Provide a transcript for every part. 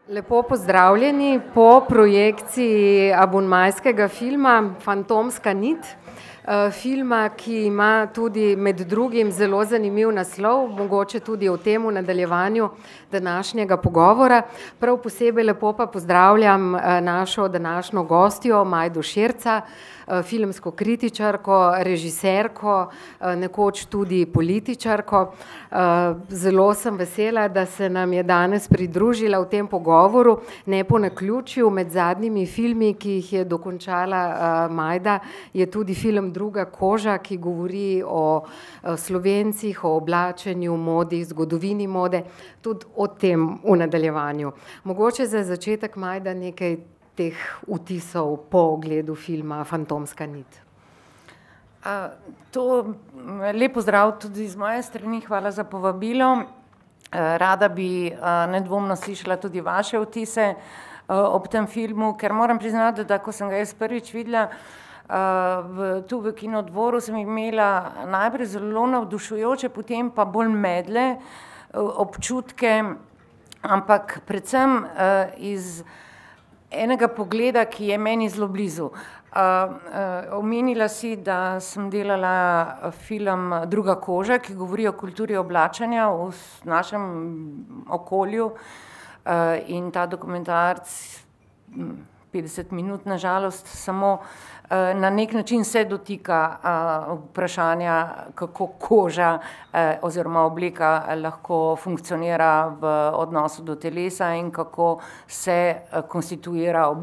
Lepo pozdravljeni po projekciji abonmajskega filma Fantomska nit, filma, ki ima tudi med drugim zelo zanimiv naslov, mogoče tudi o tem v nadaljevanju današnjega pogovora. Prav posebej lepo pa pozdravljam našo današnjo gostjo Majdo Šerca, filmsko kritičarko, režiserko, nekoč tudi političarko. Zelo sem vesela, da se nam je danes pridružila v tem pogovoru, ne po naključju. Med zadnjimi filmi, ki jih je dokončala Majda, je tudi film Druga koža, ki govori o Slovencih, o oblačenju, modi, zgodovini mode, tudi o tem v nadaljevanju. Mogoče za začetek, Majda, nekaj teh vtisov po ogledu filma Fantomska nit. Lep pozdrav tudi z moje strani, hvala za povabilo. Rada bi nedvomno slišala tudi vaše vtise ob tem filmu, ker moram priznati, da ko sem ga jaz prvič videla tu v Kinodvoru, sem imela najprej zelo navdušujoče, potem pa bolj medle občutke, ampak predvsem iz enega pogleda, ki je meni zelo blizu. Omenila si, da sem delala film Druga koža, ki govori o kulturi oblačenja v našem okolju, in ta dokumentarc 50 minut, na žalost, samo na nek način se dotika vprašanja, kako koža oziroma obleka lahko funkcionira v odnosu do telesa in kako se konstituira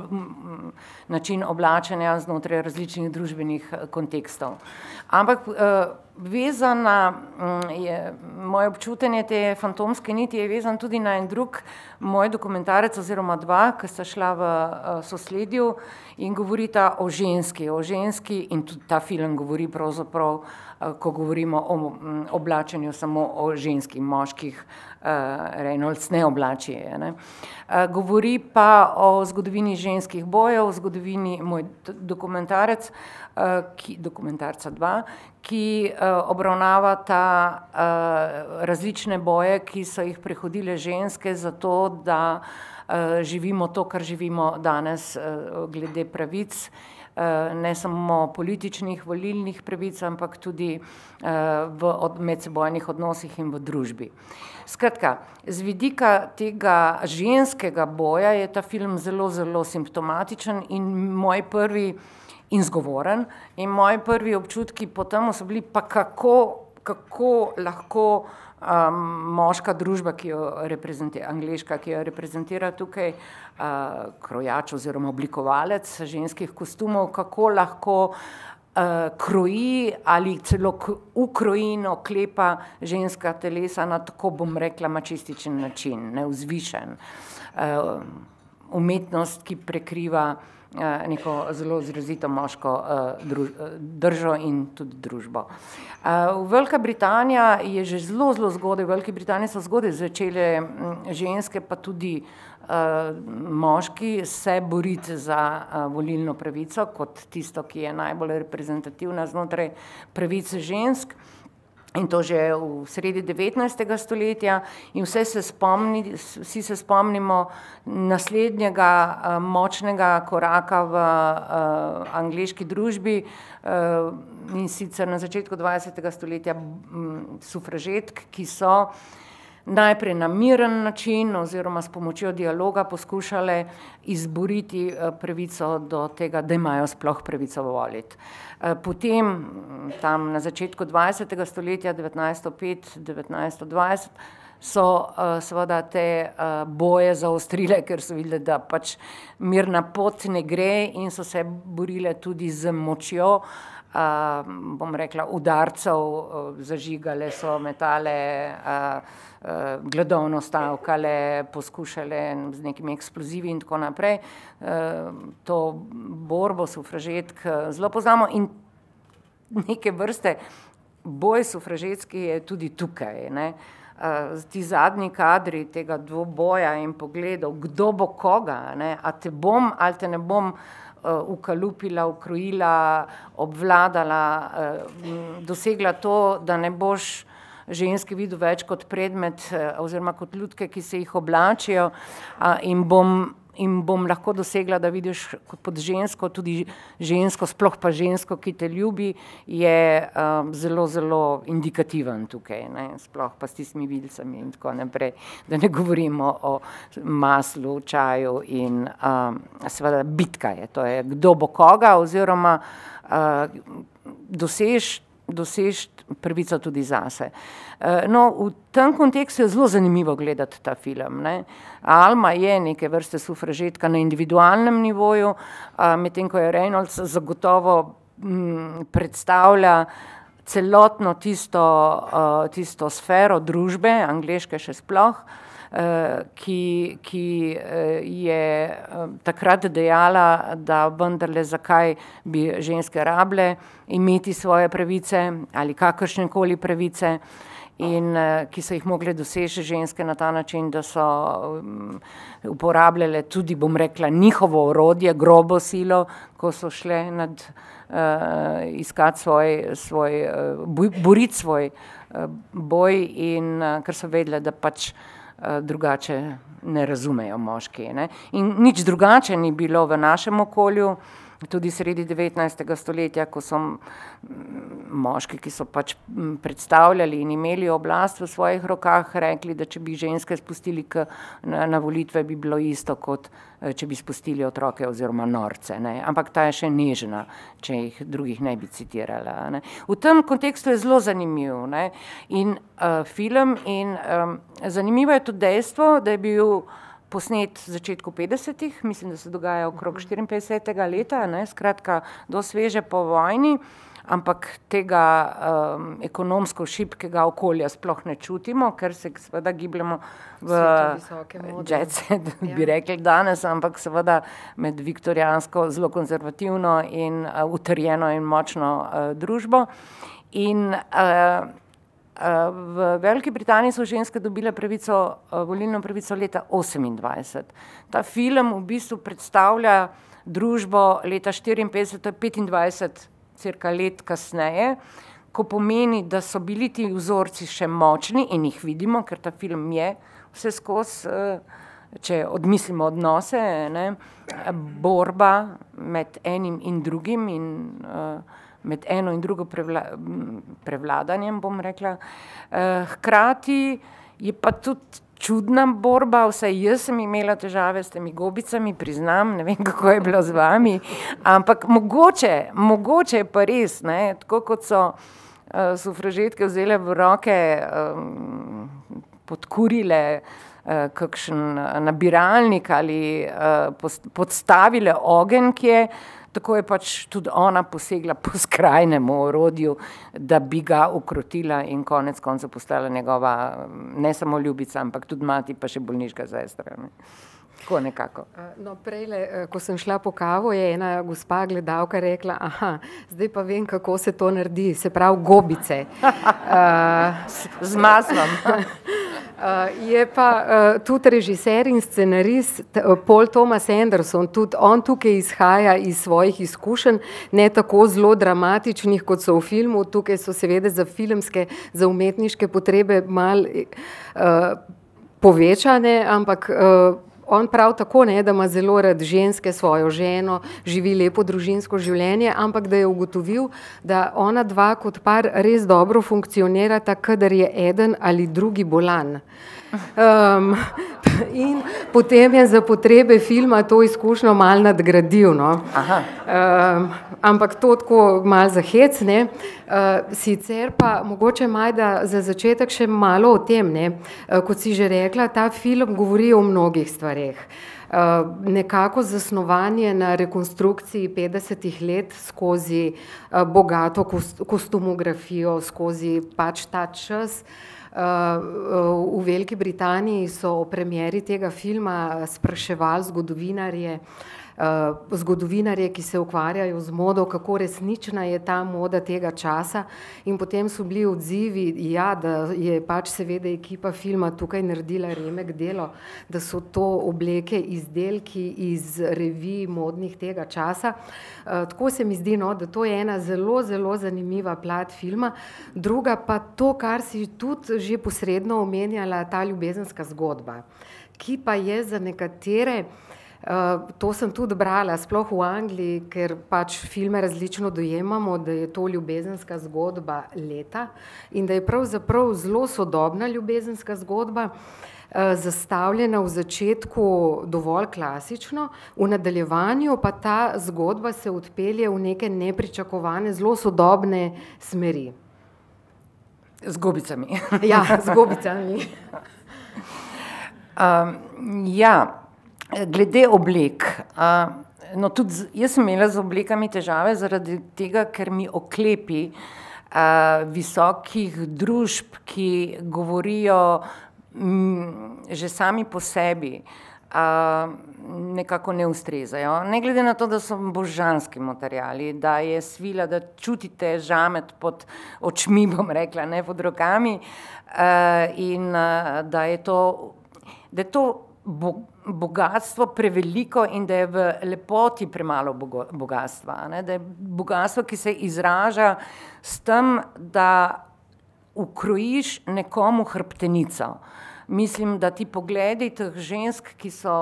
način oblačenja znotraj različnih družbenih kontekstov. Ampak moje občutenje te fantomske niti je vezan tudi na en drug moj dokumentarec oziroma dva, ki sta šla v sosledju in govorita o ženski in tudi ta film govori pravzaprav, ko govorimo o oblačenju, samo o ženskih, moških Reynolds ne oblači. Govori pa o zgodovini ženskih bojev, zgodovini moj dokumentarec, dokumentarca dva, ki obravnavata različne boje, ki so jih prehodile ženske zato, da živimo to, kar živimo danes glede pravic, ne samo političnih, volilnih pravic, ampak tudi v medsebojnih odnosih in v družbi. Skratka, z vidika tega ženskega boja je ta film zelo, zelo simptomatičen in moj prvi in zgovoren. In moji prvi občutki potem so bili pa kako lahko moška družba, ki jo reprezentira, angleška, ki jo reprezentira tukaj krojač oziroma oblikovalec ženskih kostumov, kako lahko kroji ali celo ukroji in oklepa ženska telesa na tako, bom rekla, mačističen način, nevzvišen. Umetnost, ki prekriva neko zelo izrazito moško držo in tudi družbo. Velika Britanija je že zelo, zelo zgodaj, v Veliki Britaniji so zgodaj začele ženske, pa tudi moški se boriti za volilno pravico kot tisto, ki je najbolj reprezentativna znotraj pravice žensk. In to že v sredi 19. stoletja in vsi se spomnimo naslednjega močnega koraka v angleški družbi, in sicer na začetku 20. stoletja sufražetk, ki so najprej na miren način oziroma s pomočjo dialoga poskušale izboriti pravico do tega, da imajo sploh pravico voliti. Potem, tam na začetku 20. stoletja, 1905-1920, so seveda te boje zaostrile, ker so videli, da pač mirna pot ne gre in so se borile tudi z močjo, bom rekla, udarcev, zažigale so, metale, gladovno stavkale, poskušale z nekimi eksplozivi in tako naprej. To borbo sufražetk zelo poznamo in neke vrste boj sufražetski je tudi tukaj, ne. Ti zadnji kadri tega dvoboja in pogledov, kdo bo koga, ne, a te bom ali te ne bom ukalupila, ukrojila, obvladala, dosegla to, da ne boš ženske videl več kot predmet oziroma kot ljudke, ki se jih oblačijo, in bom lahko dosegla, da vidiš pod žensko, tudi žensko, sploh pa žensko, ki te ljubi, je zelo, zelo indikativen tukaj, ne? Sploh pa s tistimi vilicami in tako naprej, da ne govorimo o maslu, čaju in seveda bitka je, to je kdo bo koga oziroma dosež pravico tudi zase. No, v tem kontekstu je zelo zanimivo gledati ta film, ne. Alma je neke vrste sufražetka na individualnem nivoju, medtem ko je Reynolds zagotovo predstavlja celotno tisto sfero družbe, angleške še sploh, ki je takrat dejala, da vendarle zakaj bi ženske rable imeti svoje pravice ali kakršnekoli pravice in ki so jih mogle doseči ženske na ta način, da so uporabljale tudi, bom rekla, njihovo orodje, grobo silo, ko so šle iskati boriti svoj boj in ker so vedele, da pač drugače ne razumejo moški, ne. In nič drugače ni bilo v našem okolju, tudi sredi 19. stoletja, ko so moški, ki so pač predstavljali in imeli oblast v svojih rokah, rekli, da če bi ženske spustili na volitve, bi bilo isto, kot če bi spustili otroke oziroma norce, ne. Ampak ta je še nežna, če jih drugih ne bi citirala, ne. V tem kontekstu je zelo zanimiv, ne. In film in zanimivo je tudi dejstvo, da je bil posnet v začetku 50-ih, mislim, da se dogaja okrog 54. leta, ne, skratka, do sveže po vojni, ampak tega ekonomsko šibkega okolja sploh ne čutimo, ker se seveda gibljamo v jet set, bi rekli danes, ampak seveda med viktorijansko zelo konzervativno in utrjeno in močno družbo. In v Veliki Britaniji so ženske dobile volilno pravico leta 28. Ta film v bistvu predstavlja družbo leta 54, to je 25 cirka let kasneje, ko pomeni, da so bili ti vzorci še močni in jih vidimo, ker ta film je vse skozi, če odmislimo odnose, ne, borba med enim in drugim in med eno in drugo prevladanjem, bom rekla. Hkrati je pa tudi čudna borba, vsaj jaz sem imela težave s temi gobicami, priznam, ne vem, kako je bilo z vami, ampak mogoče je pa res, ne, tako kot so sufražetke vzele v roke, podkurile kakšen nabiralnik ali podstavile ogenj, ki je, tako je pač tudi ona posegla po skrajnem orodju, da bi ga ukrotila in konec koncev postala njegova ne samo ljubica, ampak tudi mati, pa še bolniška sestra. Tako nekako. No, prejle, ko sem šla po kavo, je ena gospa gledalka rekla, zdaj pa vem, kako se to naredi, se pravi gobice. Z maslom. Je pa tudi režiser in scenarist Paul Thomas Anderson, tudi on tukaj izhaja iz svojih izkušenj, ne tako zelo dramatičnih, kot so v filmu, tukaj so seveda za filmske, za umetniške potrebe malo povečane, ampak on prav tako, ne, da ima zelo rad ženske, svojo ženo, živi lepo družinsko življenje, ampak da je ugotovil, da ona dva kot par res dobro funkcionirata, kadar je eden ali drugi bolan. In potem je za potrebe filma to izkušnjo malo nadgradil, no. Ampak to tako malo za hec, ne. Sicer pa mogoče Majda za začetek še malo o tem, ne. Kot si že rekla, ta film govori o mnogih stvareh. Nekako zasnovanje na rekonstrukciji 50 let skozi bogato kostumografijo, skozi pač ta čas. V Veliki Britaniji so o premieri tega filma spraševali zgodovinarje, zgodovinarje, ki se ukvarjajo z modo, kako resnična je ta moda tega časa, in potem so bili odzivi, ja, da je pač seveda ekipa filma tukaj naredila remek delo, da so to obleke, izdelki iz revij modnih tega časa. Tako se mi zdi, no, da to je ena zelo, zelo zanimiva plat filma. Druga pa to, kar si tudi že posredno omenjala, ta ljubezenska zgodba, ki pa je za nekatere, to sem tudi brala, sploh v Angliji, ker pač filme različno dojemamo, da je to ljubezenska zgodba leta in da je pravzaprav zelo sodobna ljubezenska zgodba, zastavljena v začetku dovolj klasično, v nadaljevanju pa ta zgodba se odpelje v neke nepričakovane, zelo sodobne smeri. Z gobicami. Ja, z gobicami. Ja, glede oblek. No, tudi jaz sem imela z oblekami težave zaradi tega, ker mi oklepi visokih družb, ki govorijo že sami po sebi, nekako ne ustrezajo. Ne glede na to, da so božanski materiali, da je svila, da čutite žamet pod očmi, bom rekla, ne pod rokami, in da je to bogatstvo preveliko in da je v lepoti premalo bogatstva, ne? Da je bogatstvo, ki se izraža s tem, da ukrojiš nekomu hrbtenico. Mislim, da ti pogledi teh žensk, ki so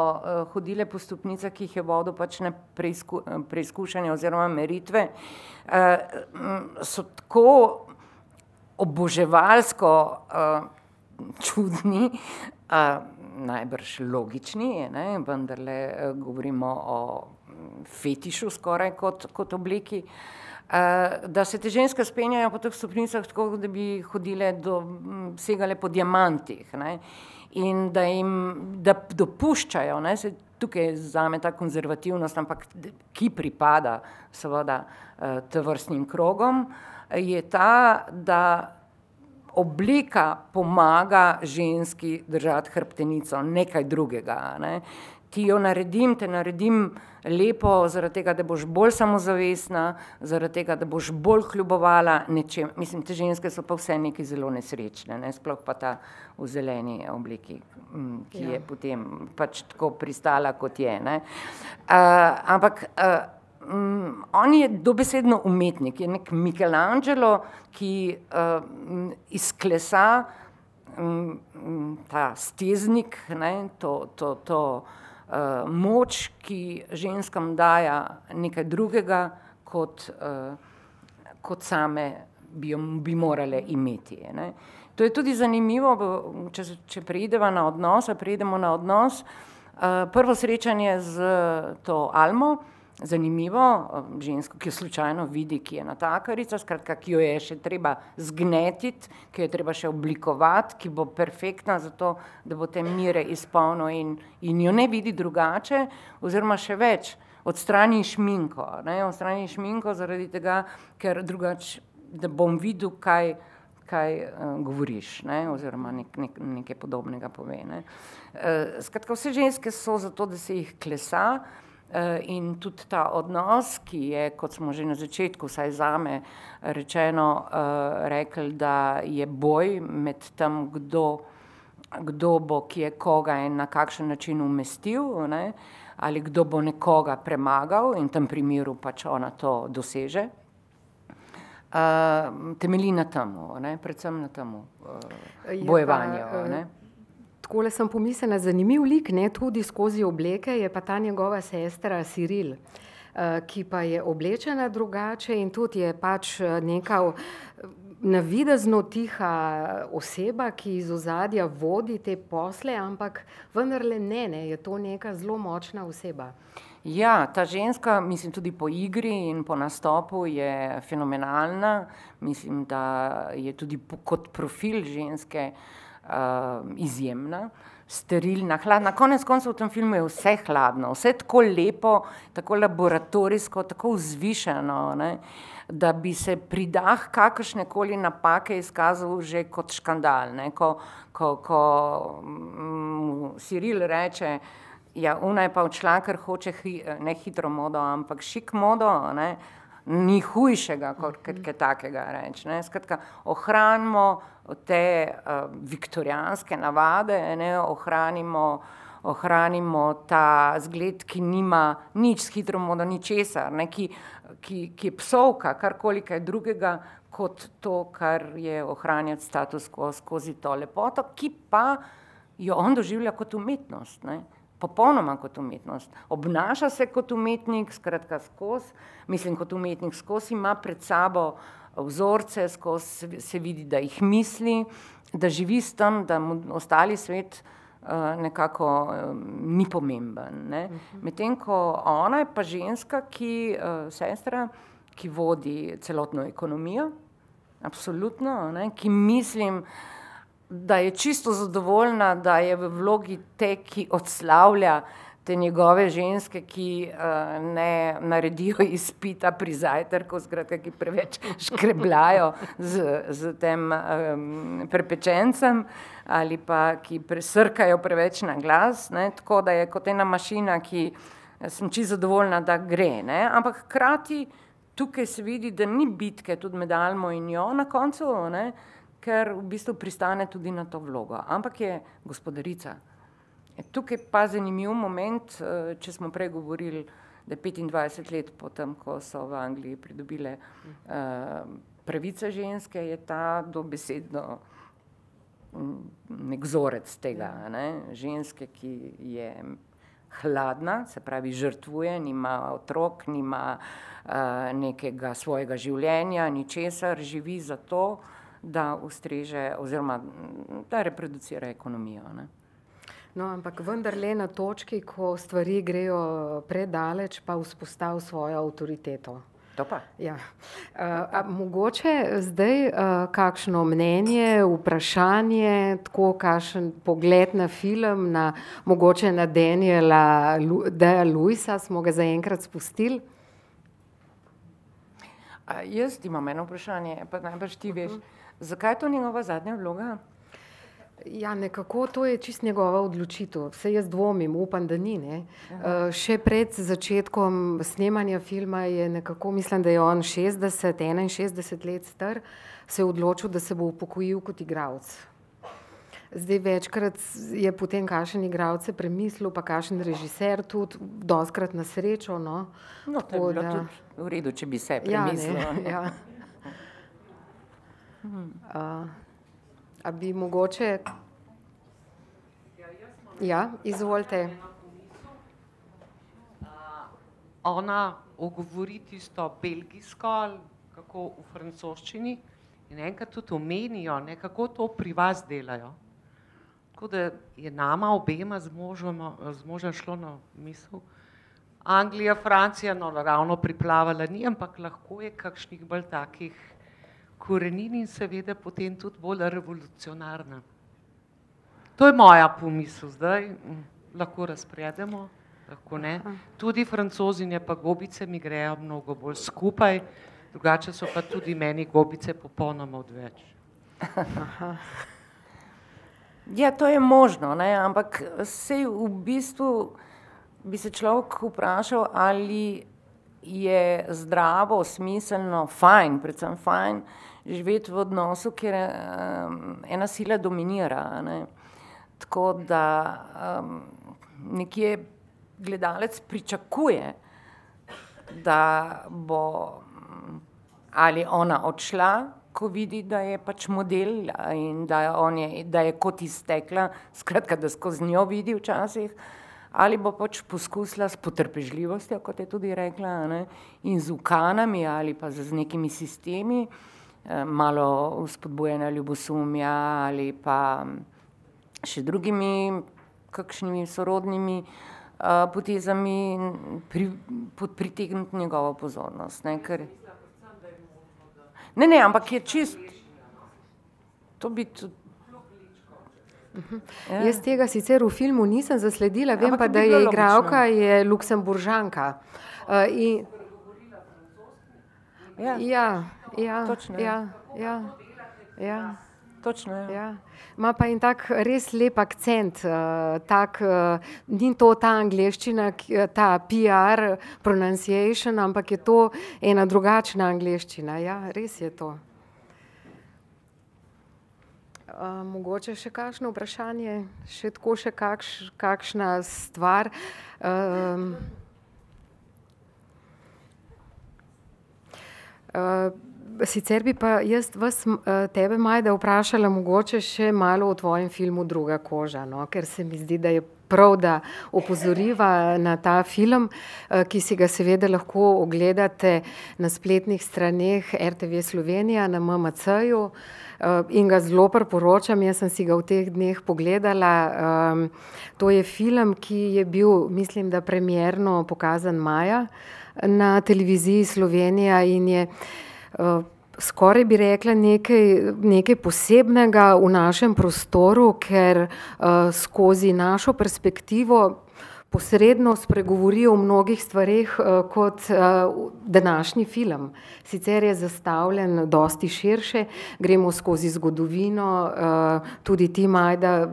hodile po stopnicah, ki jih je vodil pač na preizkušanje oziroma meritve, so tako oboževalsko čudni, najbrž logični, ne? Vendarle govorimo o fetišu skoraj kot obliki, da se te ženske spenjajo po teh stopnicah tako, da bi hodile segale po diamantih, ne? In da dopuščajo, ne? Se tukaj zame ta konzervativnost, ampak ki pripada seveda tovrstnim krogom, je ta, da oblika pomaga ženski držati hrbtenico, nekaj drugega, ne? Ti jo te naredim lepo, zaradi tega, da boš bolj samozavestna, zaradi tega, da boš bolj kljubovala nečem. Mislim, te ženske so pa vse nekaj zelo nesrečne, ne? Sploh pa ta v zeleni obliki, ki je potem pač tako pristala, kot je, ne? Ampak on je dobesedno umetnik, je nek Michelangelo, ki izklesa ta steznik, ne? To moč, ki ženskam daja nekaj drugega, kot same bi morale imeti, ne? To je tudi zanimivo, če preidemo na odnos, prvo srečanje z to Almo, zanimivo, žensko, ki jo slučajno vidi, ki je natakarica, skratka, ki jo je še treba zgnetiti, ki jo je treba še oblikovati, ki bo perfektna za to, da bo te mire izpolnil in jo ne vidi drugače, oziroma še več, odstrani šminko, ne? Odstrani šminko zaradi tega, ker drugače, da bom videl, kaj govoriš, ne? Oziroma nekaj podobnega pove, ne? Skratka, vse ženske so zato, da se jih klesa, in tudi ta odnos, ki je, kot smo že na začetku, vsaj zame rečeno, rekli, da je boj med tem, kdo bo kje koga in na kakšen način umestil, ne? Ali kdo bo nekoga premagal, in v tem primeru pač ona to doseže, temelji na temu, ne? Predvsem na temu bojevanju, ne? Takole sem pomislila, zanimiv lik, ne, tudi skozi obleke, je pa ta njegova sestra Cyril, ki pa je oblečena drugače in tudi je pač neka navidezno tiha oseba, ki iz ozadja vodi te posle, ampak vendarle ne, je to neka zelo močna oseba. Ja, ta ženska, mislim, tudi po igri in po nastopu je fenomenalna, mislim, da je tudi kot profil ženske izjemna, sterilna, hladna. Konec koncev v tem filmu je vse hladno, vse tako lepo, tako laboratorijsko, tako vzvišeno, ne, da bi se pridah kakršnekoli napake izkazal že kot škandal, ne, ko Cyril reče, Ja, ona je pa odšla, ker hoče ne hitro modo, ampak šik modo, ne, ni hujšega kot kaj takega reči. Skratka, ohranimo te viktorijanske navade, ne, ohranimo ta zgled, ki nima nič s hitro modo, ničesar, ne, ki je psovka, karkoli kaj drugega, kot to, kar je ohranjati status quo skozi to lepoto, ki pa jo on doživlja kot umetnost, ne. Popolnoma kot umetnost. Obnaša se kot umetnik, skratka skozi, mislim kot umetnik, skozi ima pred sabo vzorce, skozi se vidi, da jih misli, da živi s tem, da mu ostali svet nekako ni pomemben, ne. Medtem ko ona je pa ženska, sestra, ki vodi celotno ekonomijo, absolutno, ne, ki mislim, da je čisto zadovoljna, da je v vlogi te, ki odslavlja te njegove ženske, ki ne naredijo izpita pri zajtrku, skratka, ki preveč škrebljajo z tem prepečencem ali pa ki presrkajo preveč na glas, ne, tako da je kot ena mašina, ki sem čisto zadovoljna, da gre, ne, ampak hkrati tukaj se vidi, da ni bitke tudi med Almo in njo na koncu, ne, ker v bistvu pristane tudi na to vlogo, ampak je gospodarica. Tukaj pa zanimiv moment, če smo prej govorili, da je 25 let po tem, ko so v Angliji pridobile pravice ženske, je ta dobesedno nek vzorec tega, ne? Ženske, ki je hladna, se pravi žrtvuje, nima otrok, nima nekega svojega življenja, ničesar, živi za to, da ustreže oziroma da reproducira ekonomijo, ne. No, ampak vendarle na točki, ko stvari grejo predaleč, pa vzpostavi svojo avtoriteto. To pa. Ja. Mogoče zdaj kakšno mnenje, vprašanje, tako kakšen pogled na film, mogoče na Daniela Day-Lewisa, smo ga zaenkrat spustili? Jaz imam eno vprašanje, pa najbrž ti veš. Zakaj je to njegova zadnja vloga? Ja, nekako to je čisto njegova odločitev. Saj jaz dvomim, upam, da ni, ne. Še pred začetkom snemanja filma je nekako, mislim, da je on 61 let star, se je odločil, da se bo upokojil kot igralec. Zdaj večkrat je potem kakšen igralec premislil, pa kakšen režiser tudi, dostikrat na srečo, no. No, to je bilo tudi v redu, če bi se premislil. Ja, ne, a bi mogoče... Ja, izvolite. Ona ogovori tisto belgijsko, ali kako v francoščini, in enkrat tudi omenijo, ne, kako to pri vas delajo. Tako da je nama obema z možem šlo na misel. Anglija, Francija, no, ravno priplavala ni, ampak lahko je kakšnih bolj takih korenin in seveda potem tudi bolj revolucionarna. To je moja pomisel zdaj, lahko razpredemo, lahko ne. Tudi Francozinje pa gobice mi grejo mnogo bolj skupaj, drugače so pa tudi meni gobice popolnoma odveč. Ja, to je možno, ne, ampak sej v bistvu bi se človek vprašal, ali je zdravo, smiselno, fajn, predvsem fajn, živeti v odnosu, kjer ena sila dominira, ne. Tako da nekje gledalec pričakuje, da bo ali ona odšla, ko vidi, da je pač model in da je kot iztekla, skratka, da skozi njo vidi včasih, ali bo pač poskusila s potrpežljivostjo, kot je tudi rekla, ne, in z ukanami ali pa z nekimi sistemi, malo spodbujanja ljubosumja ali pa še drugimi kakšnimi sorodnimi potezami pritegniti njegovo pozornost, ne, ker... Ne, ampak je čist... To bi tudi... Jaz tega sicer v filmu nisem zasledila, vem pa, da je igralka, je Luksemburžanka. Točno, ja. Ja. Ima pa en tak res lep akcent, ni to ta angleščina, ta PR pronunciation, ampak je to ena drugačna angleščina, ja, res je to. Mogoče še kakšno vprašanje, še tako še kakšna stvar. Sicer bi pa jaz tebe, Majda, vprašala mogoče še malo o tvojem filmu Druga koža, no? Ker se mi zdi, da je prav, da opozoriva na ta film, ki si ga seveda lahko ogledate na spletnih straneh RTV Slovenija, na MMC-ju, in ga zelo priporočam, jaz sem si ga v teh dneh pogledala. To je film, ki je bil, mislim, da premierno pokazan maja na televiziji Slovenija in je skoraj bi rekla nekaj posebnega v našem prostoru, ker skozi našo perspektivo posredno spregovori o mnogih stvareh kot današnji film. Sicer je zastavljen dosti širše, gremo skozi zgodovino, tudi ti, Majda,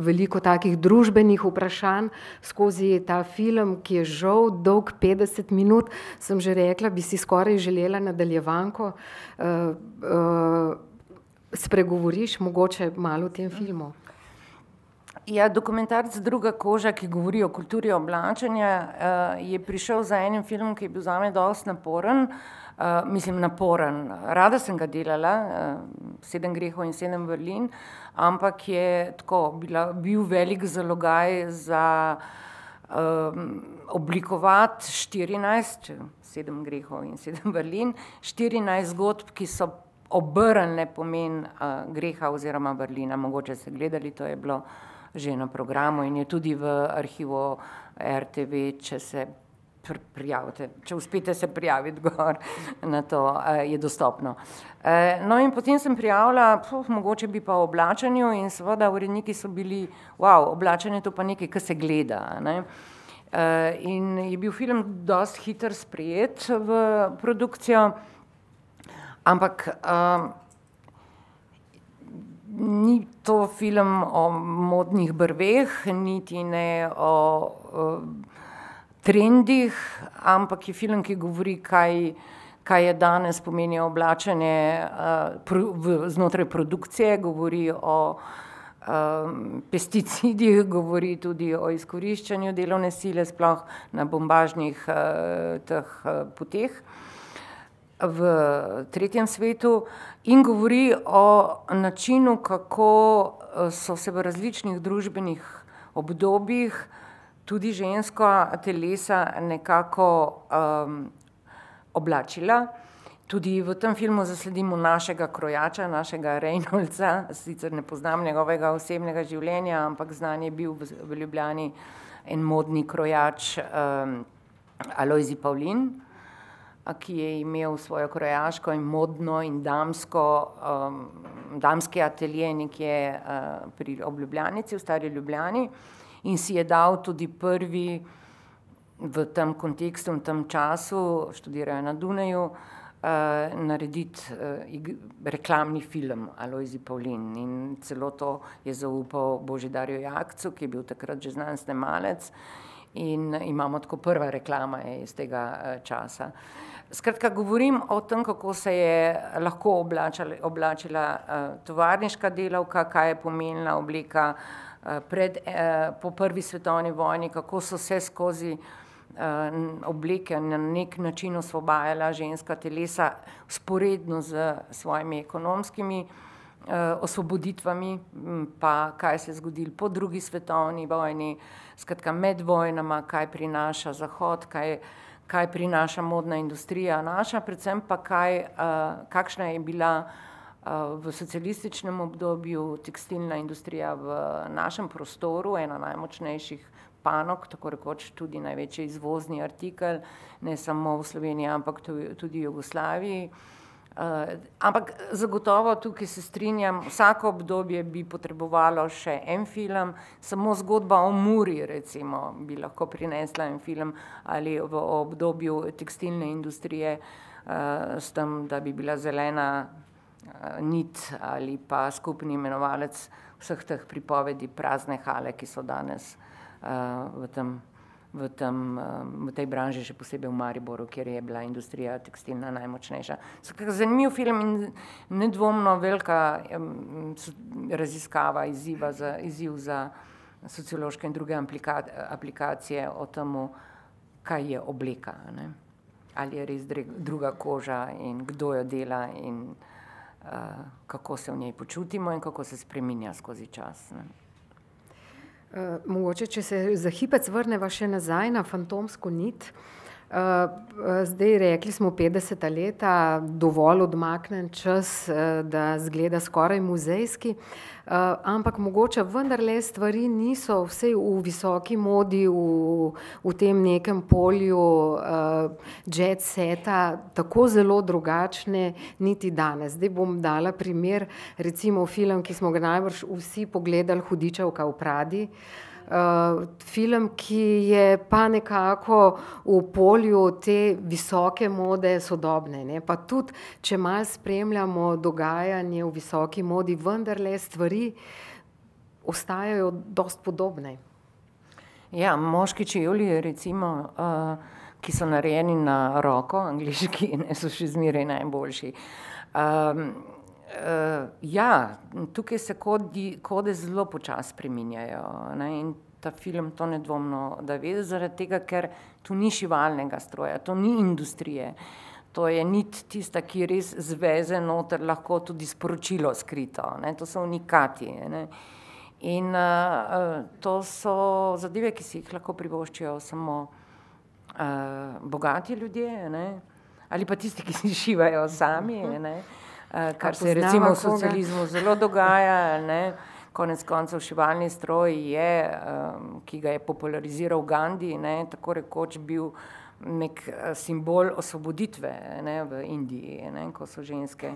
veliko takih družbenih vprašanj skozi ta film, ki je žal dolg 50 minut, sem že rekla, bi si skoraj želela nadaljevanko. Spregovoriš mogoče malo o tem filmu? Ja, dokumentarc Druga koža, ki govori o kulturi oblačenja, je prišel za enim filmom, ki je bil zame dosti naporen. Naporen. Rada sem ga delala, 7 grehov in 7 vrlin, ampak je tako bil velik zalogaj za oblikovati 14, 7 grehov in 7 vrlin, 14 zgodb, ki so obrnile pomen greha oziroma vrlina. Mogoče ste gledali, to je bilo že na programu in je tudi v arhivu RTV, če se prijavite, če uspete se prijaviti gor na to, je dostopno. No in potem sem prijavila, mogoče bi pa o oblačenju in seveda uredniki so bili, oblačenje to pa nekaj, kar se gleda, ne. In je bil film dosti hitro sprejet v produkcijo, ampak ni to film o modnih brveh, niti ne o trendih, ampak je film, ki govori, kaj je danes pomeni oblačenje znotraj produkcije, govori o pesticidih, govori tudi o izkoriščanju delovne sile, sploh na bombažnih teh poteh v tretjem svetu in govori o načinu, kako so se v različnih družbenih obdobjih tudi ženska telesa nekako oblačila. Tudi v tem filmu zasledimo našega krojača, našega Reynoldsa, sicer ne poznam njegovega osebnega življenja, ampak znan je bil v Ljubljani en modni krojač Alojzij Pavlin, ki je imel svojo krojaško in modno in damski atelje nekje ob Ljubljanici, v Stari Ljubljani, in si je dal tudi prvi v tem kontekstu in tem času, študirajo na Dunaju, narediti reklamni film Alojzij Pavlin in celo to je zaupal Božidarju Jakcu, ki je bil takrat že znan snemalec, in imamo tako prva reklama iz tega časa. Skratka, govorim o tem, kako se je lahko oblačila tovarniška delavka, kaj je pomenila obleka po prvi svetovni vojni, kako so se skozi obleke na nek način osvobajala ženska telesa vzporedno z svojimi ekonomskimi osvoboditvami, pa kaj se je zgodilo po drugi svetovni vojni, skratka med vojnama, kaj prinaša Zahod, kaj prinaša modna industrija naša, predvsem pa kakšna je bila v socialističnem obdobju tekstilna industrija v našem prostoru, ena najmočnejših panog, tako rekoč tudi največji izvozni artikel, ne samo v Sloveniji, ampak tudi v Jugoslaviji. Ampak zagotovo tukaj se strinjam, vsako obdobje bi potrebovalo še en film, samo zgodba o Muri recimo bi lahko prinesla en film, ali v obdobju tekstilne industrije s tem, da bi bila zelena nit ali pa skupni imenovalec vseh teh pripovedi Prazne hale, ki so danes v tej branži, še posebej v Mariboru, kjer je bila industrija tekstilna najmočnejša. Zanimiv film in nedvomno velika raziskava, izziv za sociološke in druge aplikacije o tem, kaj je obleka, ne? Ali je res druga koža in kdo jo dela in kako se v njej počutimo in kako se spreminja skozi čas, ne? Mogoče, če se za hipec vrneva še nazaj na Fantomsko nit. Zdaj rekli smo 50. leta, dovolj odmaknen čas, da zgleda skoraj muzejski, ampak mogoče vendarle stvari niso vsej v visoki modi, v tem nekem polju jet seta tako zelo drugačne niti danes. Zdaj bom dala primer, recimo film, ki smo ga najbrž vsi pogledali, Hudičevka v Pradi. Film, ki je pa nekako v polju te visoke mode sodobne, ne? Pa tudi, če malo spremljamo dogajanje v visoki modi, vendarle stvari ostajajo dosti podobne. Ja, moški čevlji, recimo, ki so narejeni na roko, angleški, ne, so še zmeraj najboljši. Ja, tukaj se kode zelo počasi spreminjajo, ne, in ta film to nedvomno da ve, zaradi tega, ker tu ni šivalnega stroja, to ni industrije, to je nit tista, ki res zveze noter lahko tudi sporočilo skrito, ne, to so unikati, ne. In to so zadeve, ki si jih lahko privoščijo samo bogati ljudje, ne, ali pa tisti, ki si šivajo sami, ne. Kar se recimo v socializmu zelo dogaja, ne. Konec koncev šivalni stroj je, ki ga je populariziral Gandhi, ne, tako rekoč bil nek simbol osvoboditve, ne, v Indiji, ne, ko so ženske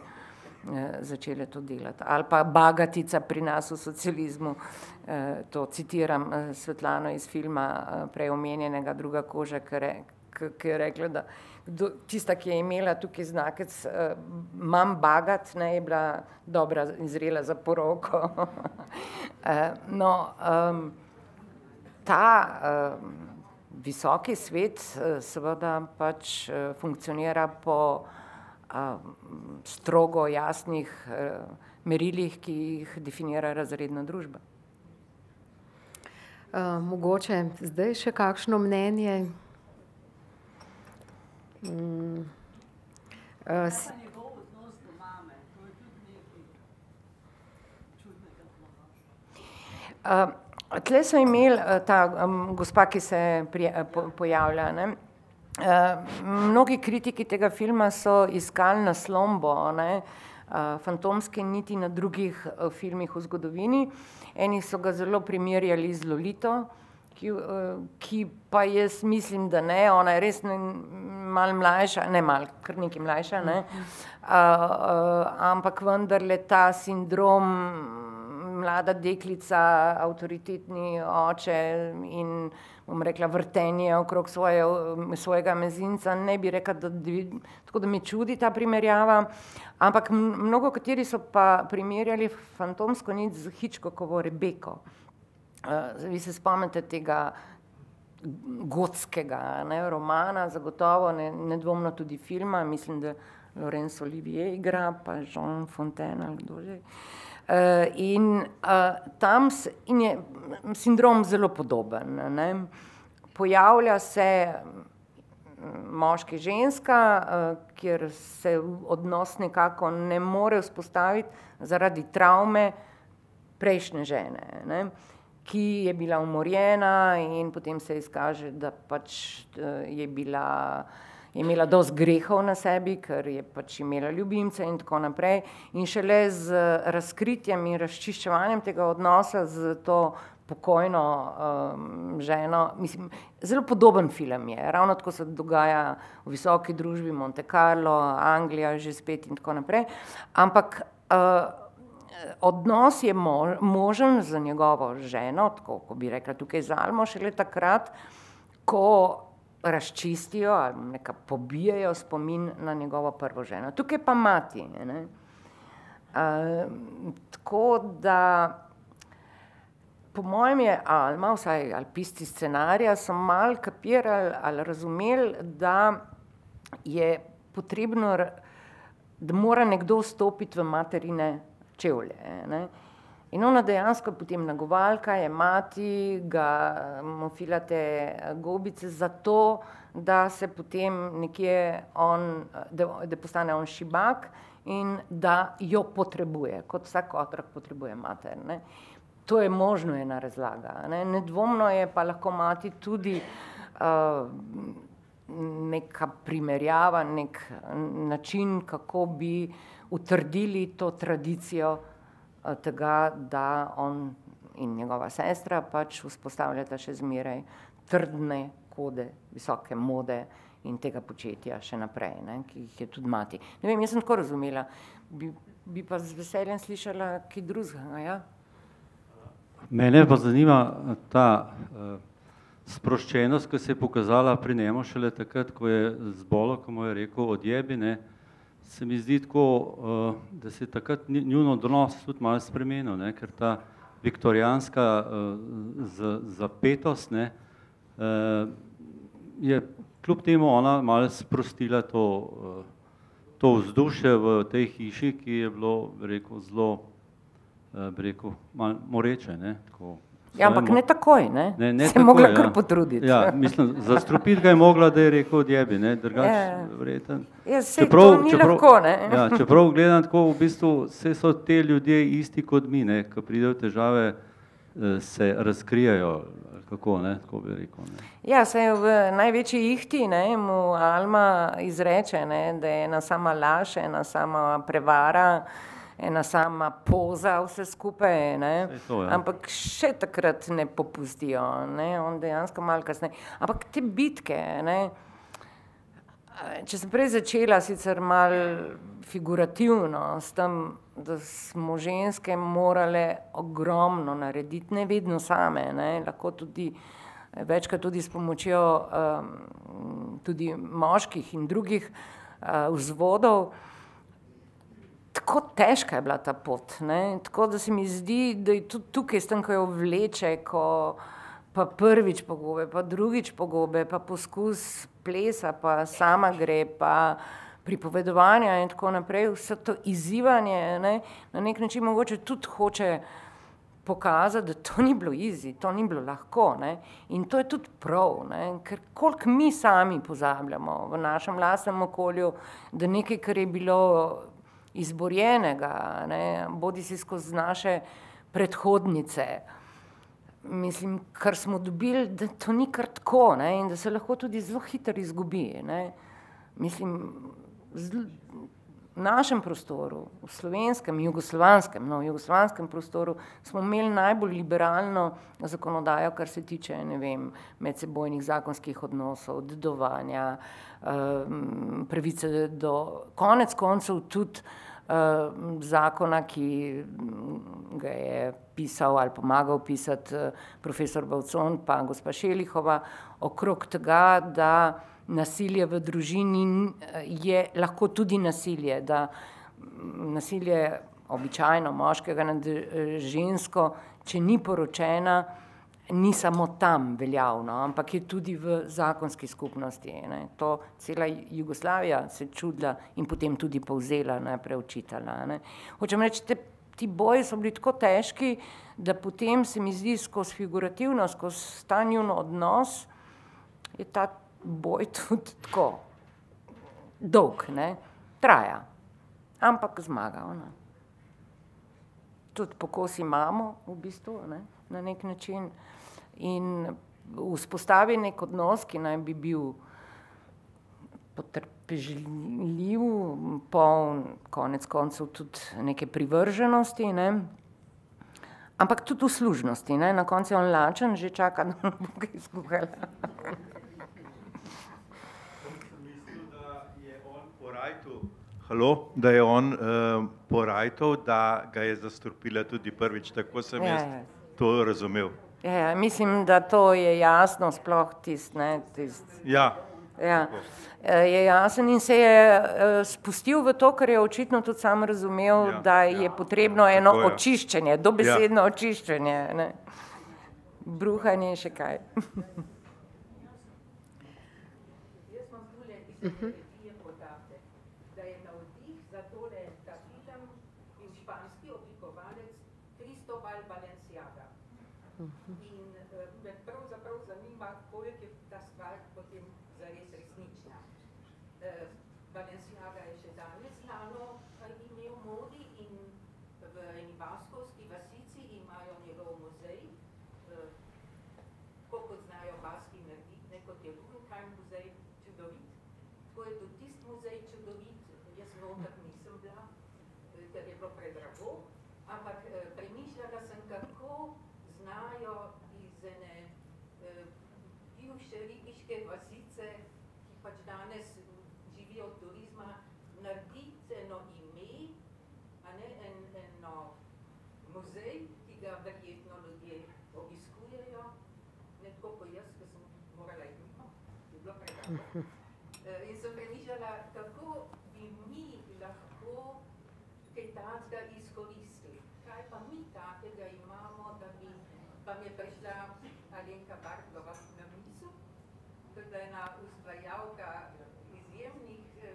začele to delati. Ali pa Bagatica pri nas v socializmu, to citiram Svetlano iz filma prej omenjenega Druga koža, ki je rekla, da tista, ki je imela tukaj znakec Mam Bagat, ne, je bila dobra in zrela za poroko. No, ta visoki svet seveda pač funkcionira po strogo jasnih merilih, ki jih definira razredna družba. Mogoče zdaj še kakšno mnenje? Tle so imeli ta gospa, ki se pojavlja, ne. Mnogi kritiki tega filma so iskali naslombo, ne, fantomske niti na drugih filmih v zgodovini. Eni so ga zelo primerjali z Lolito, ki pa jaz mislim, da ne, ona je res malo mlajša, ne malo, kar nekaj mlajša, ne, ampak vendarle ta sindrom mlada deklica, avtoritetni oče in, bom rekla, vrtenje okrog svojega mezinca, ne bi rekla, tako da me čudi ta primerjava, ampak mnogo kateri so pa primerjali Fantomsko nit z Hitchcockovo Rebeko. Vi se spomnite tega gotskega, ne, romana, zagotovo nedvomno tudi filma, mislim, da Laurence Olivier igra, pa Jean Fontaine ali kdo že. In tam je sindrom zelo podoben, ne. Pojavlja se moški ženska, kjer se odnos nekako ne more vzpostaviti zaradi travme prejšnje žene, ne, ki je bila umorjena in potem se izkaže, da pač je imela dosti grehov na sebi, ker je pač imela ljubimce in tako naprej. In šele z razkritjem in razčiščevanjem tega odnosa z to pokojno ženo, mislim, zelo podoben film je, ravno tako se dogaja v visoki družbi, Monte Carlo, Anglija že spet in tako naprej, ampak odnos je možen z njegovo ženo, tako ko bi rekla tukaj z Almo, šele takrat, ko razčistijo ali nekako pobijajo spomin na njegovo prvo ženo. Tukaj pa mati, ne. Tako da po mojem je Alma, vsaj ali pisci scenarija, so malo kapirali ali razumeli, da je potrebno, da mora nekdo stopiti v materine čevlje. Ne? In ona dejansko potem nagovalka je mati, ga mu filate gobice zato, da se potem nekje on, da postane on šibak in da jo potrebuje, kot vsak otrok potrebuje mater. Ne? To je možno ena razlaga. Ne? Nedvomno je pa lahko mati tudi neka primerjava, nek način, kako bi utrdili to tradicijo tega, da on in njegova sestra pač vzpostavljata še zmeraj trdne kode, visoke mode in tega početja še naprej, ne, ki jih je tudi mati. Ne vem, jaz sem tako razumela, bi pa z veseljem slišala kaj drugega, ja? Mene pa zanima ta sproščenost, ki se je pokazala pri njemu šele takrat, ko je zbolel, ko mu je rekel odjebi, ne, se mi zdi tako, da se je takrat njun odnos tudi malo spremenil, ne, ker ta viktorijanska zapetost, ne, je kljub temu ona malo sprostila to vzdušje v tej hiši, ki je bilo, rekel, zelo, rekel, malo moreče, ne, tako. Ja, ampak ne takoj, ne? Ne se je mogla kar potruditi. Ja, mislim, zastrupiti ga je mogla, da je rekel odjebi, ne, drugače vreten. Ja, sej to ni lahko, ne? Ja, čeprav gledam tako, v bistvu, vse so te ljudje isti kot mi, ne, ko pridejo težave, se razkrijajo, kako, ne, tako bi rekel, ne. Ja, sej v največji ihti, ne, mu Alma izreče, ne, da je ena sama laž, ena sama prevara, ena sama poza vse skupaj, ne? To, ja. Ampak še takrat ne popustijo, ne? On dejansko malo kasneje. Ampak te bitke, ne? Če sem prej začela sicer malo figurativno s tem, da smo ženske morale ogromno narediti, ne vedno same, ne? Lahko tudi večkrat tudi s pomočjo tudi moških in drugih vzvodov. Tako težka je bila ta pot, ne? Tako da se mi zdi, da je tudi tukaj s tem, ko jo vleče, ko pa prvič pogobe, pa drugič pogobe, pa poskus plesa, pa sama gre, pa pripovedovanja in tako naprej, vse to izzivanje, ne? Na nek način mogoče tudi hoče pokazati, da to ni bilo easy, to ni bilo lahko, ne? In to je tudi prav, ne? Ker koliko mi sami pozabljamo v našem lastnem okolju, da nekaj, kar je bilo izborjenega, ne, bodi si skozi naše predhodnice, mislim, kar smo dobili, da to ni kar tako, ne, in da se lahko tudi zelo hitro izgubi, ne. Mislim, v našem prostoru, v slovenskem, jugoslovanskem prostoru smo imeli najbolj liberalno zakonodajo, kar se tiče, ne vem, medsebojnih zakonskih odnosov, dedovanja, pravice do konec koncev tudi zakona, ki ga je pisal ali pomagal pisati profesor Bavcon pa gospa Šelihova, okrog tega, da nasilje v družini je lahko tudi nasilje, da nasilje običajno moškega nad žensko, če ni poročena, ni samo tam veljavno, ampak je tudi v zakonski skupnosti, ne. To cela Jugoslavija se čudila in potem tudi povzela, najprej učitala, ne. Hočem reči, ti boji so bili tako težki, da potem se mi zdi skozi figurativno, skozi ta njun odnos, je ta boj tudi tako dolg, ne, traja, ampak zmaga, ne. Tudi pokos imamo v bistvu, ne, na nek način in vzpostavi nek odnos, ki naj bi bil potrpežljiv, poln konec koncev tudi neke privrženosti, ne, ampak tudi uslužnosti, ne, na koncu je on lačen, že čaka, da bo kaj izkuhala. Da je on porajtal, da ga je zastrupila tudi prvič, tako sem jaz to razumel. Ja, mislim, da to je jasno, sploh tist, ne, tist. Ja. Ja. Je jasen in se je spustil v to, kar je očitno tudi sam razumel, da je potrebno eno očiščenje, dobesedno očiščenje, ne. Bruhanje in še kaj. Jaz imam tule iz televizije podatek, da je navdih za tole ta film bil španski oblikovalec Cristóbal Balenciaga. In me pravzaprav zanima, koliko je ta stvar potem zares resnična. Balenciaga je še danes znano ime v modi in v eni baskovski vasici imajo njegov muzej, kot znajo Baski narediti, kot je Guggenheim muzej čudovit. Tako je tudi tisti muzej čudovit, jaz noter nisem bila, ker je bilo predrago, ampak premišljala sem, kako znajo iz ene bivše ribiške vasice, ki pač danes živijo od turizma, narediti eno ime, eno muzej, ki ga verjetno ljudje obiskujejo, ne tako kot jaz, ki sem morala iti mimo, je bilo predrago. In sem premišljala, kako bi mi lahko kaj takega izkoristili. Kaj pa mi takega imamo, da bi, pa mi je prišla Alenka Bartlova na misel, da je ena ustvarjalka izjemnih, ne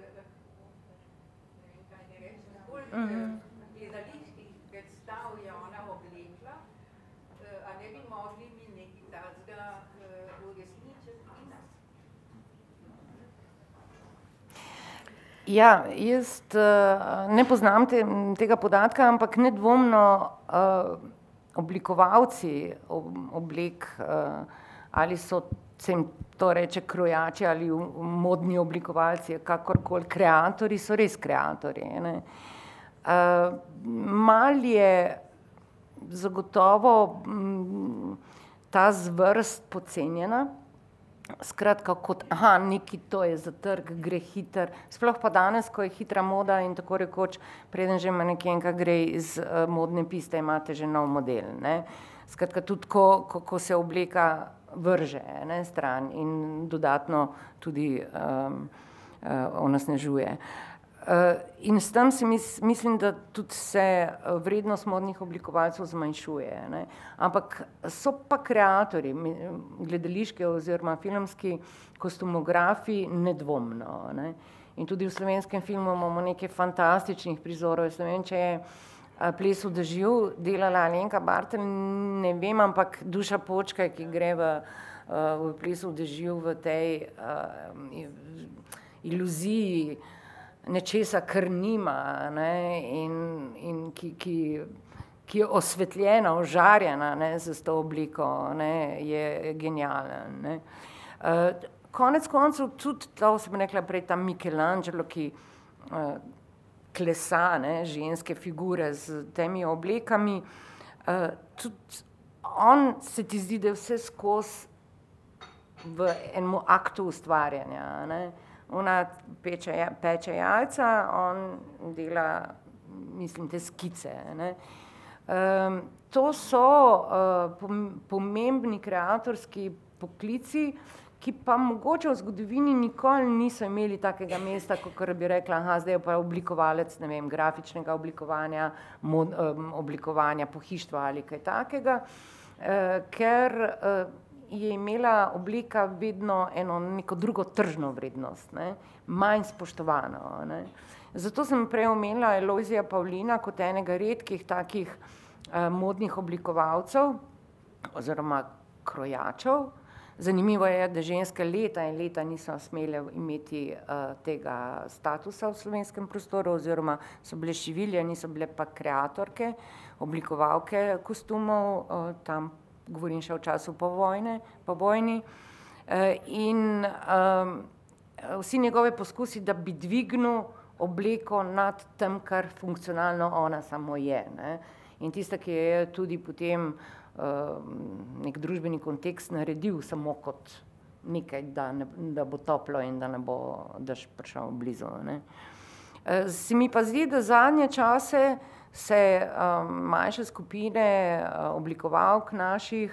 vem kaj ne rečem, bolj gledaliških predstav je ona oblekla, a ne bi mogli mi nekaj takega uresničiti pri nas. Ja, jaz ne poznam tega podatka, ampak nedvomno oblikovalci oblek, ali so, se jim to reče krojači ali modni oblikovalci, kakorkoli, kreatorji so res kreatorji, ne. Mal je zagotovo ta zvrst podcenjena, skratka kot, neki to je za trg, gre hiter, sploh pa danes, ko je hitra moda in tako rekoč, preden že manekenka gre iz modne piste, imate že nov model, ne. Skratka, tudi ko se obleka vrže, ne, stran in dodatno tudi onesnažuje. In s tem mislim, da tudi se vrednost modnih oblikovalcev zmanjšuje, ne. Ampak so pa kreatorji, gledališki oziroma filmski kostumografi nedvomno, ne. In tudi v slovenskem filmu imamo nekaj fantastičnih prizorov. Jaz ne vem, če je Ples v dežju delala Alenka Bartl, ne vem, ampak Duša Počkaj, ki gre v Plesu v dežju v tej iluziji nečesa, kar nima, ne, in ki je osvetljena, ožarjena, ne, z to obliko, ne, je genialen, ne. Konec koncev tudi, to sem rekla prej, ta Michelangelo, ki klesa, ne, ženske figure z temi oblekami, tudi on se ti zdi, da je vse skozi v enem aktu ustvarjanja, ne. Ona peče jajca, on dela, mislim, te skice, ne. To so pomembni kreatorski poklici, ki pa mogoče v zgodovini nikoli niso imeli takega mesta, kakor bi rekla, zdaj je pa oblikovalec, ne vem, grafičnega oblikovanja, oblikovanja pohištva ali kaj takega, ker je imela oblika vedno eno neko drugo tržno vrednost, ne, manj spoštovano, ne. Zato sem prej omenila Lojzija Pavlina kot enega redkih takih modnih oblikovalcev oziroma krojačev. Zanimivo je, da ženske leta in leta niso smele imeti tega statusa v slovenskem prostoru oziroma so bile šivilje, niso bile pa kreatorke, oblikovalke kostumov, tam govorim še o času po vojni. In vsi njegove poskusi, da bi dvignil obleko nad tem, kar funkcionalno ona samo je, ne. In tista, ki je tudi potem nek družbeni kontekst naredil samo kot nekaj, da bo toplo in da ne bo dež prišel blizu, ne. Se mi pa zdi, da zadnje čase se manjše skupine oblikovalk naših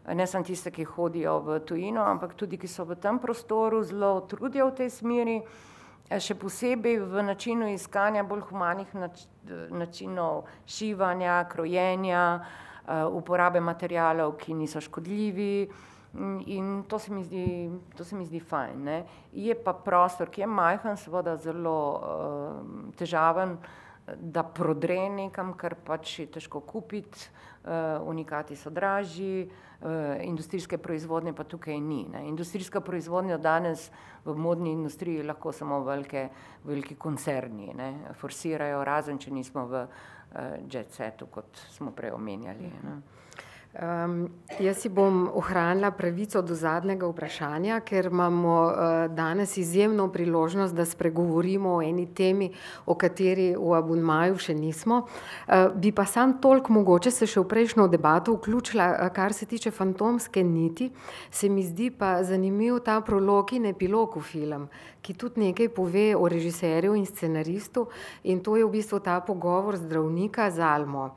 ne samo tiste, ki hodijo v tujino, ampak tudi, ki so v tem prostoru, zelo trudijo v tej smeri, še posebej v načinu iskanja bolj humanih načinov šivanja, krojenja, uporabe materialov, ki niso škodljivi, in to se mi zdi fajn, ne. Je pa prostor, ki je majhen, seveda zelo težaven, da prodre nekam, kar pač je težko kupiti, unikati so dražji, industrijske proizvodnje pa tukaj ni, ne. Industrijska proizvodnja danes v modni industriji lahko samo veliki koncerni, ne, forsirajo, razen če nismo v jet setu, kot smo prej omenjali, ne. Jaz si bom ohranila pravico do zadnjega vprašanja, ker imamo danes izjemno priložnost, da spregovorimo o eni temi, o kateri v abonmaju še nismo. Bi pa sam toliko mogoče se še v prejšnjo debato vključila, kar se tiče Fantomske niti, se mi zdi pa zanimiv ta prolog in epilog v film, ki tudi nekaj pove o režiserju in scenaristu, in to je v bistvu ta pogovor zdravnika z Almo.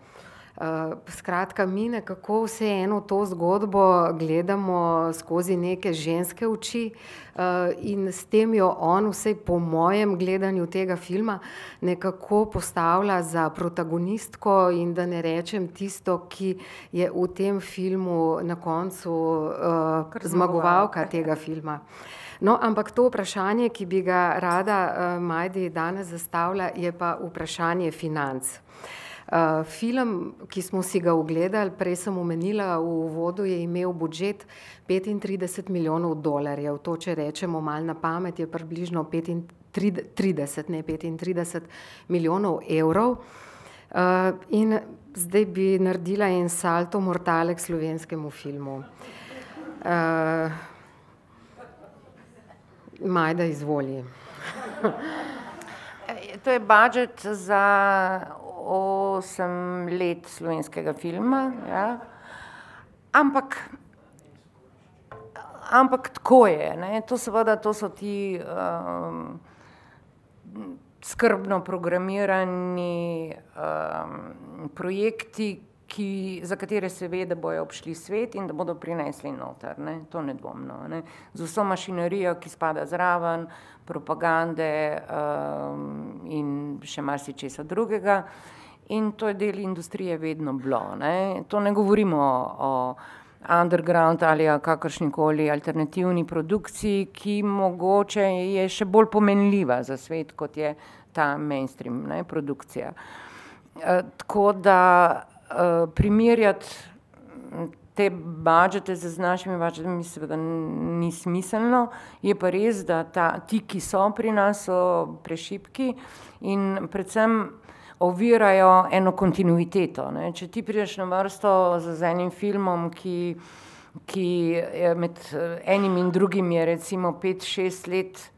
Skratka, mi nekako vseeno to zgodbo gledamo skozi neke ženske oči in s tem jo on, vsaj po mojem gledanju tega filma, nekako postavlja za protagonistko in da ne rečem tisto, ki je v tem filmu na koncu zmagovalka tega filma. No, ampak to vprašanje, ki bi ga rada Majdi danes zastavila, je pa vprašanje financ. Film, ki smo si ga ogledali, prej sem omenila v uvodu, je imel budžet $35 milijonov. To, če rečemo malo na pamet, je približno 35 milijonov evrov. In zdaj bi naredila en salto mortale k slovenskemu filmu. Majda, izvoli. To je budžet za 8 let slovenskega filma, ja. Ampak tako je, ne. To seveda, to so ti skrbno programirani projekti, za katere se ve, da bojo obšli svet in da bodo prinesli noter, ne. To nedvomno, ne. Z vso mašinerijo, ki spada zraven, propagande in še marsičesa drugega. In to je del industrije vedno bilo, ne. To ne govorimo o underground ali kakršnikoli alternativni produkciji, ki mogoče je še bolj pomenljiva za svet, kot je ta mainstream, ne, produkcija. Tako da primerjati te budžete z našimi budžetami seveda ni smiselno, je pa res, da ti, ki so pri nas, so prešibki in predvsem ovirajo eno kontinuiteto, ne. Če ti prideš na vrsto z enim filmom, ki med enim in drugim je recimo 5-6 let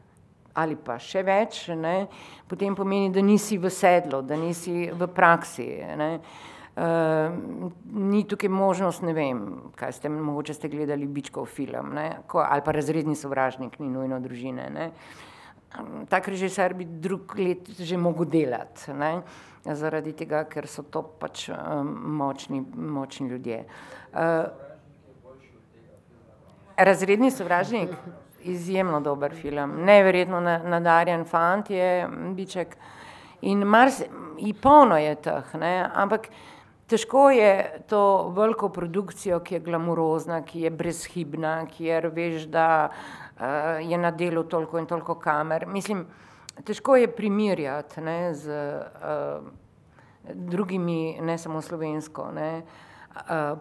ali pa še več, ne, potem pomeni, da nisi v sedlu, da nisi v praksi, ne. Ni tukaj možnost, ne vem, mogoče ste gledali Bičkov film, ne, ali pa Razredni sovražnik, ni nujno družine, ne. Tak režiser bi drug let že mogel delati, ne, zaradi tega, ker so to pač močni ljudje. Razredni sovražnik, izjemno dober film, neverjetno nadarjen fant je Biček in polno je teh, ne, ampak težko je to veliko produkcijo, ki je glamurozna, ki je brezhibna, kjer veš, da je na delu toliko in toliko kamer. Mislim, težko je primerjati, ne, z drugimi, ne samo slovensko, ne,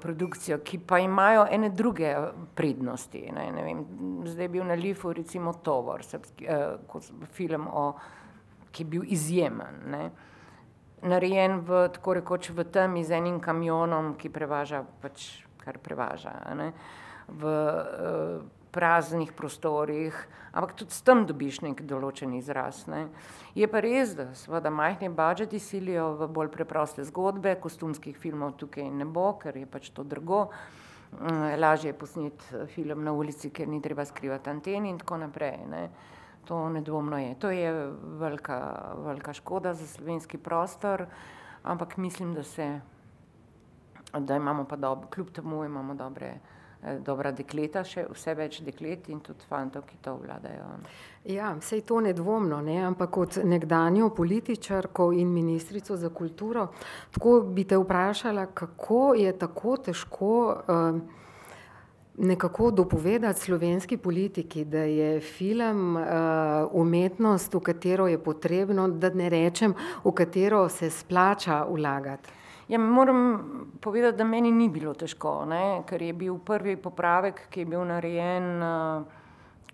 produkcijo, ki pa imajo ene druge prednosti, ne, ne vem, zdaj je bil na Lifu recimo Tovor, film ki je bil izjemen, ne, narejen tako rekoč v temi z enim kamionom, ki prevaža pač, kar prevaža, ne, v praznih prostorih, ampak tudi s tem dobiš nek določen izraz, ne. Je pa res, da seveda majhni budžeti silijo v bolj preproste zgodbe, kostumskih filmov tukaj ne bo, ker je pač to drago, lažje je posneti film na ulici, ker ni treba skrivati anten in tako naprej, ne. To nedvomno je. To je velika škoda za slovenski prostor, ampak mislim, da imamo pa kljub temu imamo dobra dekleta, še vse več deklet in tudi fantov, ki to obvladajo. Ja, sej to nedvomno, ne? Ampak kot nekdanjo političarko in ministrico za kulturo, tako bi te vprašala, kako je tako težko nekako dopovedati slovenski politiki, da je film umetnost, v katero je potrebno, da ne rečem, v katero se splača vlagati. Ja, moram povedati, da meni ni bilo težko, ne? Ker je bil prvi popravek, ki je bil narejen,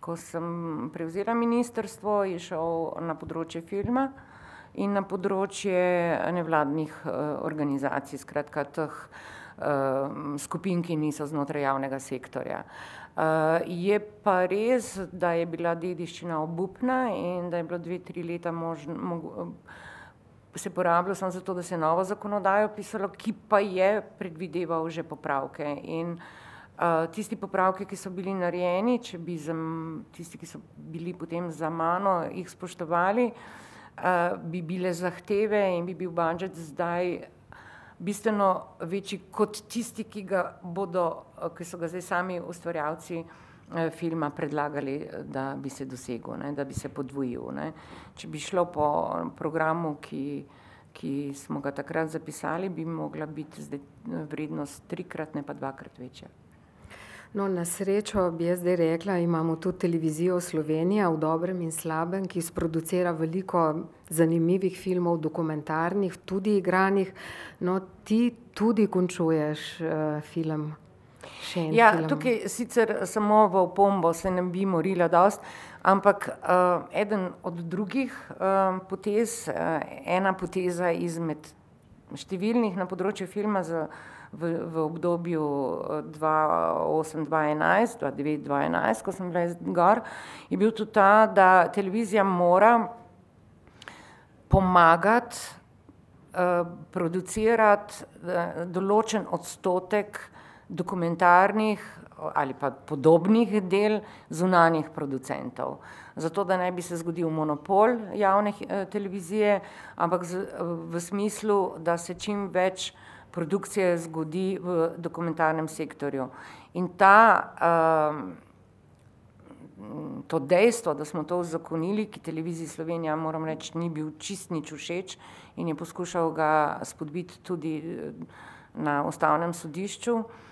ko sem prevzela ministrstvo, je šel na področje filma in na področje nevladnih organizacij, skratka teh skupin, ki niso znotraj javnega sektorja. Je pa res, da je bila dediščina obupna in da je bilo 2-3 leta se porabilo samo zato, da se je novo zakonodajo pisalo, ki pa je predvideval že popravke. In tisti popravki, ki so bili narejeni, če bi tisti, ki so bili potem za mano, jih spoštovali, bi bile zahteve in bi bil budžet zdaj bistveno večji kot tisti, ki so ga zdaj sami ustvarjalci filma predlagali, da bi se dosegel, ne, da bi se podvojil. Ne. Če bi šlo po programu, ki smo ga takrat zapisali, bi mogla biti zdaj vrednost 3-krat, ne pa 2-krat večja. No, na srečo bi jaz zdaj rekla, imamo tudi televizijo Slovenija v dobrem in slabem, ki sproducira veliko zanimivih filmov, dokumentarnih, tudi igranih. No, ti tudi končuješ film. Ja, tukaj sicer samo v opombo se ne bi morila dosti, ampak eden od drugih potez, ena poteza izmed številnih na področju filma v obdobju 2008-2011, 2009-2011, ko sem bila gor, je bil tudi ta, da televizija mora pomagati producirati določen odstotek dokumentarnih ali pa podobnih del zunanjih producentov. Zato, da ne bi se zgodil monopol javne televizije, ampak v smislu, da se čim več produkcije zgodi v dokumentarnem sektorju. In to dejstvo, da smo to uzakonili, ki televiziji Slovenija, moram reči, ni bil čist nič všeč in je poskušal ga spodbiti tudi na ustavnem sodišču.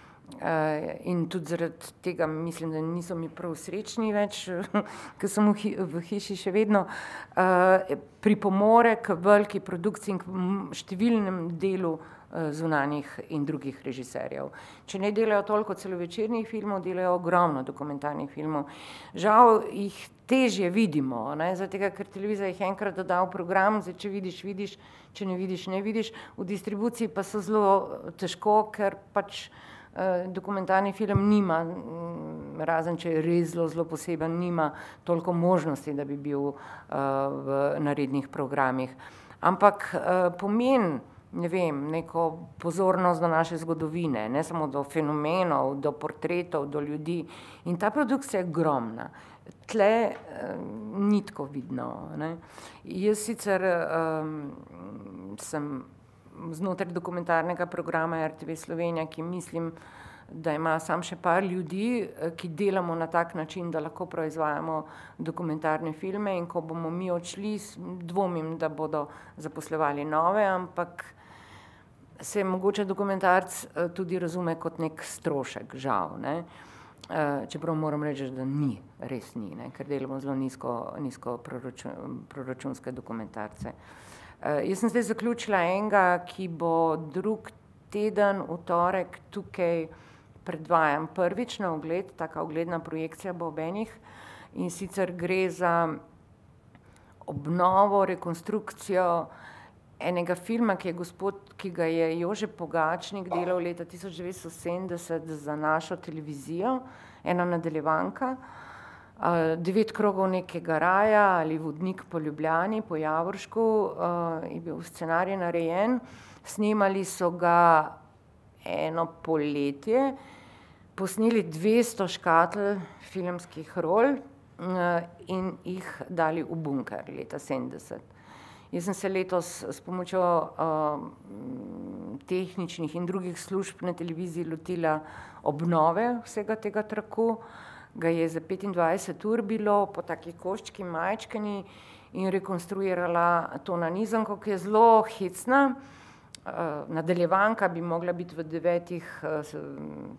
In tudi zaradi tega mislim, da niso mi prav srečni več, ker sem v hiši še vedno, pripomore k veliki produkciji in k številnem delu zunanjih in drugih režiserjev. Če ne delajo toliko celovečernih filmov, delajo ogromno dokumentarnih filmov. Žal jih težje vidimo, ne? Zaradi tega, ker televizija jih enkrat doda v program, zdaj če vidiš, vidiš, če ne vidiš, ne vidiš. V distribuciji pa so zelo težko, ker pač dokumentarni film nima, razen če je res zelo poseben, nima toliko možnosti, da bi bil v narednih programih. Ampak pomen, ne vem, neko pozornost do naše zgodovine, ne samo do fenomenov, do portretov, do ljudi. In ta produkcija je ogromna. Tle ni tako vidno, ne. Jaz sicer sem znotraj dokumentarnega programa RTV Slovenija, ki mislim, da ima samo še par ljudi, ki delamo na tak način, da lahko proizvajamo dokumentarne filme, in ko bomo mi odšli, dvomim, da bodo zaposlovali nove, ampak se mogoče dokumentarc tudi razume kot nek strošek, žal, ne. Čeprav moram reči, da ni, res ni, ne, ker delamo zelo nizko proračunske dokumentarce. Jaz sem zdaj zaključila enega, ki bo drug teden v torek tukaj predvajam prvič na ogled, taka ogledna projekcija bo ob enih, in sicer gre za obnovo, rekonstrukcijo enega filma, ki ga je Jože Pogačnik delal leta 1970 za našo televizijo, ena nadaljevanka, 9 krogov nekega raja ali vodnik po Ljubljani, po Javoršku, je bil scenarij narejen. Snemali so ga eno polletje, posneli 200 škatel filmskih rol in jih dali v bunker leta 70. Jaz sem se letos s pomočjo tehničnih in drugih služb na televiziji lotila obnove vsega tega traku, ga je za 25 ur bilo po taki koščki majčkani in rekonstruirala to nanizanko, ki je zelo hecna. Nadaljevanka bi mogla biti v 9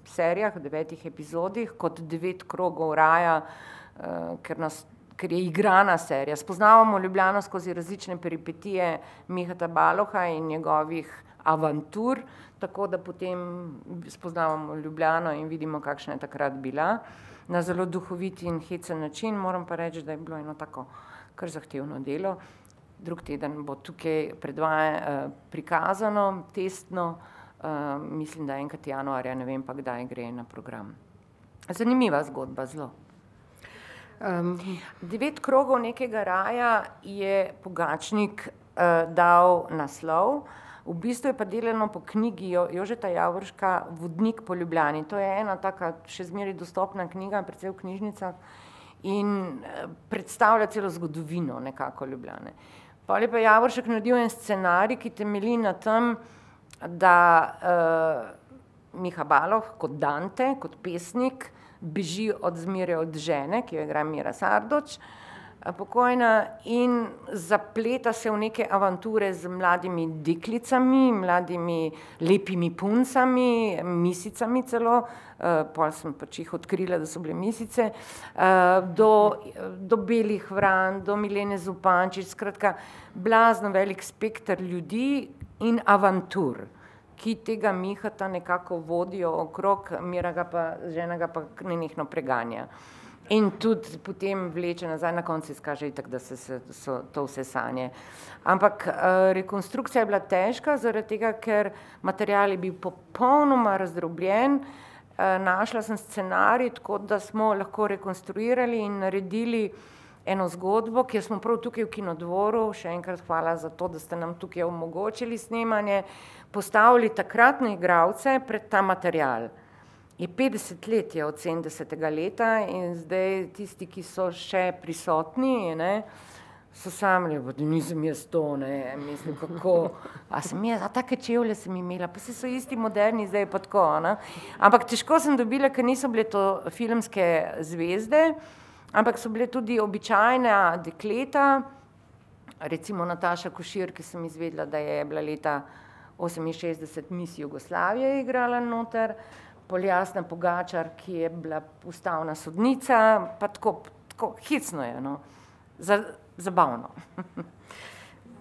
serijah, 9 epizodih, kot 9 krogov raja, ker je igrana serija. Spoznavamo Ljubljano skozi različne peripetije Mihata Baloha in njegovih avantur, tako da potem spoznavamo Ljubljano in vidimo, kakšna je takrat bila. Na zelo duhovit in hecen način, moram pa reči, da je bilo eno tako kar zahtevno delo. Drug teden bo tukaj prikazano, testno, mislim, da enkrat januarja, ne vem pa, kdaj gre na program. Zanimiva zgodba, zelo. 9 krogov nekega raja je Pogačnik dal naslov, v bistvu je pa delano po knjigi Jožeta Javorška Vodnik po Ljubljani. To je ena taka še zmeraj dostopna knjiga, predvsem v knjižnicah, in predstavlja celo zgodovino nekako Ljubljane. Potem je pa Javoršek naredil en scenarij, ki temelji na tem, da Miha Baloh kot Dante, kot pesnik, beži od zmere od žene, ki jo igra Mira Sardoč, pokojna, in zapleta se v neke avanture z mladimi deklicami, mladimi lepimi puncami, misicami celo, pol sem pač jih odkrila, da so bile misice, do Belih Vran, do Milene Zupančič, skratka, blazno velik spekter ljudi in avantur, ki tega Mihata nekako vodijo okrog, žena ga pa nenehno preganja. In tudi potem vleče nazaj, na koncu izkaže itak, da so to vse sanje. Ampak rekonstrukcija je bila težka, zaradi tega, ker material je bil popolnoma razdrobljen. Našla sem scenarij, tako da smo lahko rekonstruirali in naredili eno zgodbo, kjer smo prav tukaj v Kinodvoru, še enkrat hvala za to, da ste nam tukaj omogočili snemanje, postavili takratne igralce pred ta material. Je 50 let je od 70. leta in zdaj tisti, ki so še prisotni, so sami, da nisem jaz to, mislim, kako, take čevlje sem imela, pa so isti moderni, zdaj pa tako, Ampak težko sem dobila, ker niso bile to filmske zvezde, ampak so bile tudi običajna dekleta, recimo Nataša Košir, ki sem izvedela, da je bila leta 68 Miss Jugoslavije igrala noter, Poljasna Pogačar, ki je bila ustavna sodnica, pa tako hecno je, zabavno.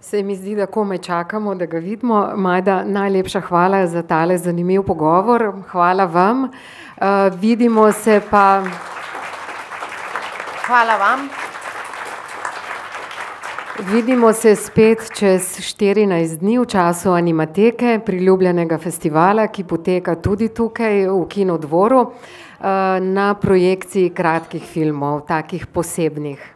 Se mi zdi, da komaj čakamo, da ga vidimo. Majda, najlepša hvala za tale zanimiv pogovor. Hvala vam. Vidimo se pa... Hvala vam. Vidimo se spet čez 14 dni v času Animateke, priljubljenega festivala, ki poteka tudi tukaj v Kinodvoru na projekciji kratkih filmov, takih posebnih.